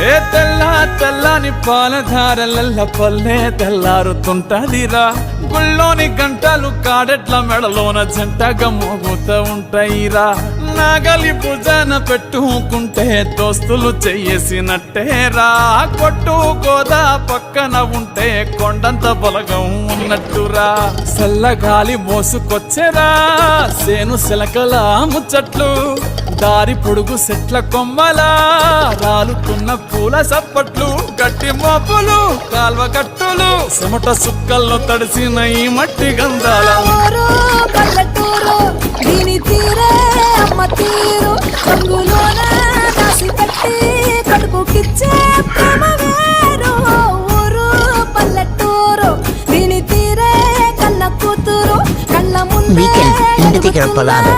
ఏ తెల్లని పాలధారలల్ల పల్లె తెల్లారుతుంటదిరా. గుళ్ళోని గంటలు కాడెట్ల మెడలోన జంటగా మోగుతూ ఉంటాయిరా. నాగలి భుజాన పెట్టుకుంటే దోస్తులు చెయ్యేసినట్టేరా. కొట్టు గోదా పక్కన ఉంటే కొండంత బలగం ఉన్నట్టురా. చల్లగాలి మోసుకొచ్చెరా సేను సిలకల ముచ్చట్లు. దారి పొడుగు చెట్ల కొమ్మలా రాలుతున్న పూల సప్పట్లు. గట్టి మోపులు కాల్వ కట్టులు చెమట సుక్కల్లో తడిసిన ఈ మట్టి గంధాల పల్లెటూరు దీని తీరే అమ్మ తీరు. రంగులోన దాసి కట్టి కడుపుకిచ్చే ప్రేమ వేరు. ఊరు పల్లెటూరు దీని తీరే కన్న కూతురు. కళ్ళ ముందే ఇంటి దగ్గర పొలాలు